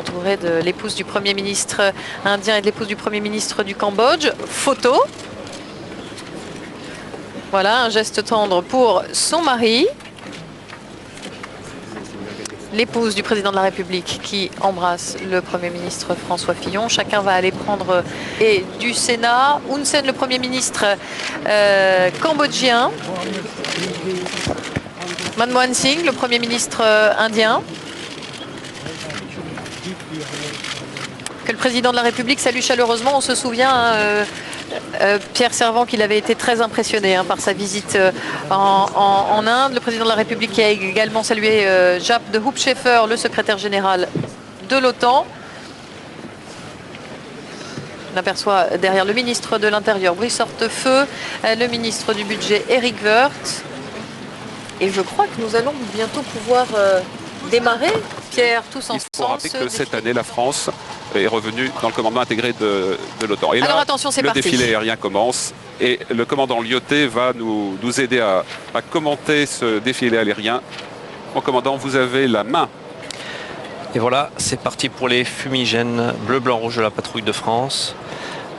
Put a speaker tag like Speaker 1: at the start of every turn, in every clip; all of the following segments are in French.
Speaker 1: Entouré de l'épouse du Premier ministre indien et de l'épouse du Premier ministre du Cambodge. Photo. Voilà, un geste tendre pour son mari. L'épouse du président de la République qui embrasse le Premier ministre François Fillon. Chacun va aller prendre et du Sénat. Hun Sen, le Premier ministre cambodgien. Manmohan Singh, le Premier ministre indien. Que le président de la République salue chaleureusement. On se souvient, Pierre Servan, qu'il avait été très impressionné par sa visite en Inde. Le président de la République qui a également salué Jaap de Hoop Scheffer, le secrétaire général de l'OTAN. On aperçoit derrière le ministre de l'Intérieur, Brice Hortefeux, le ministre du Budget, Éric Woerth. Et je crois que nous allons bientôt pouvoir démarrer, Pierre, tous ensemble.
Speaker 2: Il faut rappeler que cette année, la France est revenue dans le commandement intégré de l'OTAN. Et
Speaker 1: alors
Speaker 2: là,
Speaker 1: attention, c'est
Speaker 2: le
Speaker 1: parti.
Speaker 2: défilé aérien commence et le commandant Lyoté va nous aider à commenter ce défilé aérien. Mon commandant, vous avez la main.
Speaker 3: Et voilà, c'est parti pour les fumigènes bleu, blanc, rouge de la patrouille de France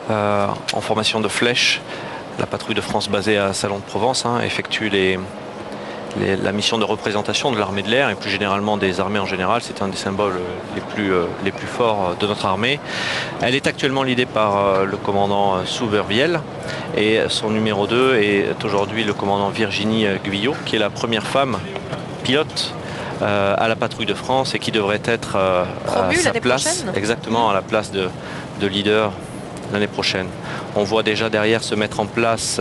Speaker 3: en formation de flèche. La patrouille de France basée à Salon de Provence effectue la mission de représentation de l'armée de l'air et plus généralement des armées en général. C'est un des symboles les plus forts de notre armée. Elle est actuellement leadée par le commandant Soubervielle et son numéro 2 est aujourd'hui le commandant Virginie Guyot, qui est la première femme pilote à la patrouille de France et qui devrait être à sa place, exactement à la place de leader l'année prochaine. On voit déjà derrière se mettre en place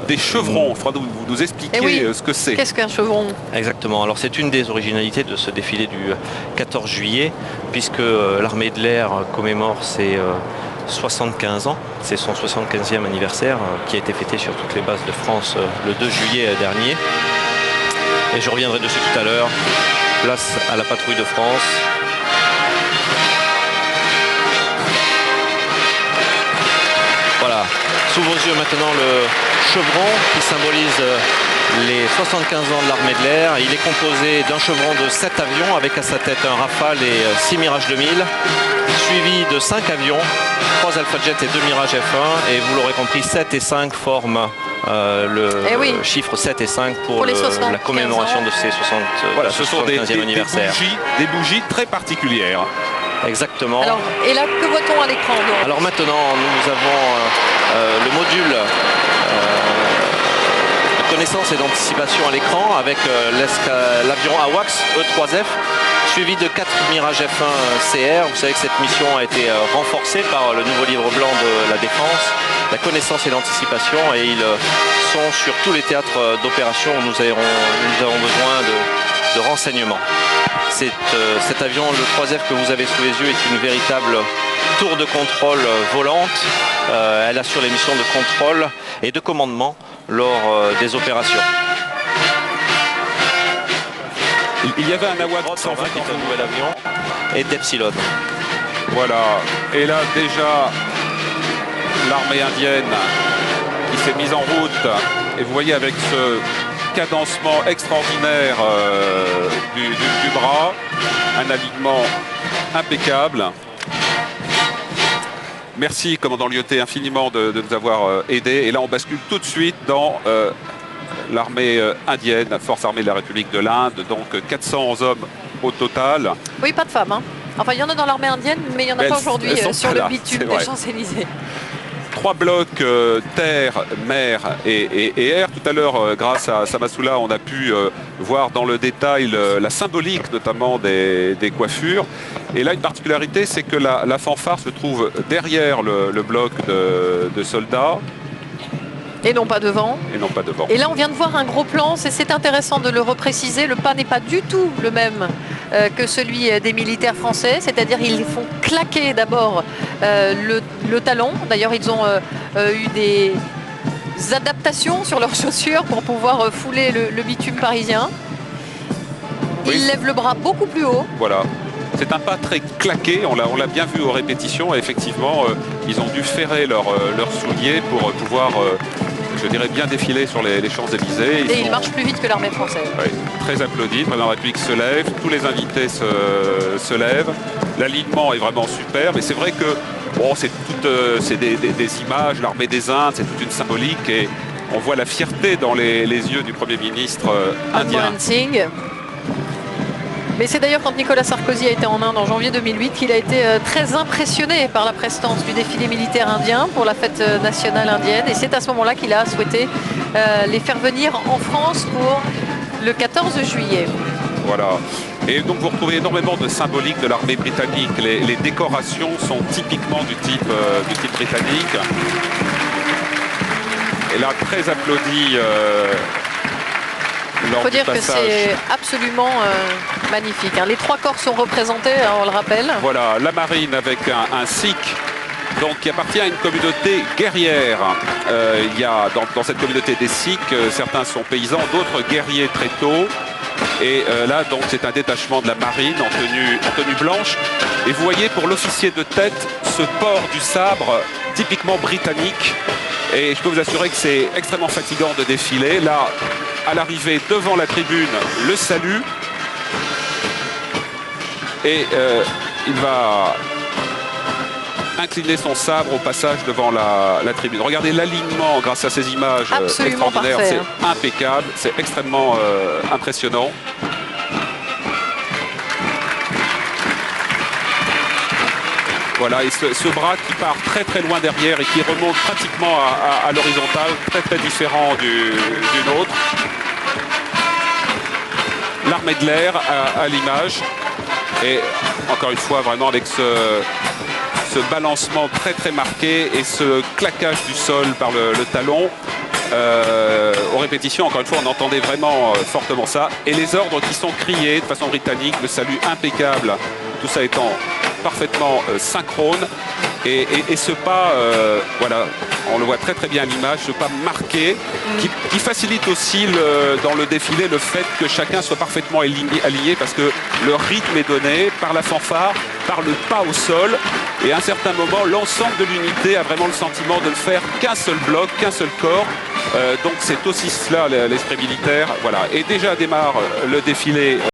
Speaker 2: des chevrons. Il faudra vous nous expliquer ce que c'est.
Speaker 1: Qu'est-ce qu'un chevron?
Speaker 3: Exactement. Alors c'est une des originalités de ce défilé du 14 juillet, puisque l'armée de l'air commémore ses 75 ans. C'est son 75e anniversaire qui a été fêté sur toutes les bases de France le 2 juillet dernier. Et je reviendrai dessus tout à l'heure. Place à la patrouille de France. Voilà, sous vos yeux maintenant le chevron qui symbolise les 75 ans de l'armée de l'air. Il est composé d'un chevron de 7 avions avec à sa tête un Rafale et 6 Mirage 2000, suivi de 5 avions, 3 Alpha Jet et 2 Mirage F1. Et vous l'aurez compris, 7 et 5 forment le chiffre 7 et 5 pour la commémoration de ces 60,
Speaker 2: voilà, ce sont des
Speaker 3: anniversaire.
Speaker 2: Des bougies très particulières.
Speaker 3: Exactement.
Speaker 1: Alors, et là, que voit-on à l'écran?
Speaker 3: Alors maintenant, nous avons le module de connaissance et d'anticipation à l'écran avec l'avion AWACS E3F, suivi de 4 Mirage F1 CR. Vous savez que cette mission a été renforcée par le nouveau livre blanc de la Défense, la connaissance et l'anticipation, et ils sont sur tous les théâtres d'opération où nous avons besoin de renseignements. Cet avion, le 3F que vous avez sous les yeux, est une véritable tour de contrôle volante. Elle assure les missions de contrôle et de commandement lors des opérations.
Speaker 2: Il y avait un AWACS en fait,
Speaker 3: qui est un nouvel avion, et d'Epsilon.
Speaker 2: Voilà, et là déjà l'armée indienne qui s'est mise en route, et vous voyez avec ce cadencement extraordinaire du bras, un alignement impeccable. Merci commandant Lyoté infiniment de nous avoir aidés. Et là on bascule tout de suite dans l'armée indienne, la force armée de la République de l'Inde, donc 400 hommes au total.
Speaker 1: Oui, pas de femmes. Enfin, il y en a dans l'armée indienne, mais il n'y en a pas aujourd'hui sur le bitume des Champs-Élysées.
Speaker 2: 3 blocs terre, mer et air. Tout à l'heure, grâce à Samasoula, on a pu voir dans le détail la symbolique notamment des coiffures. Et là, une particularité, c'est que la fanfare se trouve derrière le bloc de soldats.
Speaker 1: Et non pas devant.
Speaker 2: Et non pas devant.
Speaker 1: Et là, on vient de voir un gros plan. C'est intéressant de le repréciser. Le pas n'est pas du tout le même que celui des militaires français. C'est-à-dire ils font claquer d'abord le talon. D'ailleurs, ils ont eu des adaptations sur leurs chaussures pour pouvoir fouler le bitume parisien. Ils lèvent le bras beaucoup plus haut.
Speaker 2: Voilà. C'est un pas très claqué, on l'a bien vu aux répétitions. Et effectivement, ils ont dû ferrer leurs souliers pour pouvoir je dirais, bien défilé sur les Champs-Élysées.
Speaker 1: Et il marche plus vite que l'armée française.
Speaker 2: Oui, très applaudi. Le président de la République se lève, tous les invités se lèvent. L'alignement est vraiment super, mais c'est vrai que bon, c'est des images, l'armée des Indes, c'est toute une symbolique et on voit la fierté dans les yeux du Premier ministre indien.
Speaker 1: Manmohan Singh. Mais c'est d'ailleurs quand Nicolas Sarkozy a été en Inde en janvier 2008 qu'il a été très impressionné par la prestance du défilé militaire indien pour la fête nationale indienne. Et c'est à ce moment-là qu'il a souhaité les faire venir en France pour le 14 juillet.
Speaker 2: Voilà. Et donc vous retrouvez énormément de symbolique de l'armée britannique. Les décorations sont typiquement du type britannique. Et là, très applaudi.
Speaker 1: Il faut dire que c'est absolument magnifique. Les 3 corps sont représentés, on le rappelle.
Speaker 2: Voilà, la marine avec un sikh donc, qui appartient à une communauté guerrière. Il y a dans cette communauté des sikhs, certains sont paysans, d'autres guerriers très tôt. Et là, donc, c'est un détachement de la marine en tenue blanche. Et vous voyez, pour l'officier de tête, ce port du sabre typiquement britannique. Et je peux vous assurer que c'est extrêmement fatigant de défiler. Là, à l'arrivée devant la tribune, le salut. Et il va incliner son sabre au passage devant la tribune. Regardez l'alignement grâce à ces images extraordinaires. C'est impeccable, c'est extrêmement impressionnant. Voilà, et ce bras qui part très très loin derrière et qui remonte pratiquement à l'horizontale, très très différent du nôtre. L'armée de l'air à l'image. Et encore une fois, vraiment avec ce balancement très très marqué et ce claquage du sol par le talon. Aux répétitions, encore une fois, on entendait vraiment fortement ça. Et les ordres qui sont criés de façon britannique, le salut impeccable, tout ça étant parfaitement synchrone. Et ce pas, voilà, on le voit très très bien à l'image, ce pas marqué, qui facilite aussi dans le défilé le fait que chacun soit parfaitement aligné parce que le rythme est donné par la fanfare, par le pas au sol. Et à un certain moment, l'ensemble de l'unité a vraiment le sentiment de ne faire qu'un seul bloc, qu'un seul corps. Donc c'est aussi cela l'esprit militaire. Voilà. Et déjà démarre le défilé.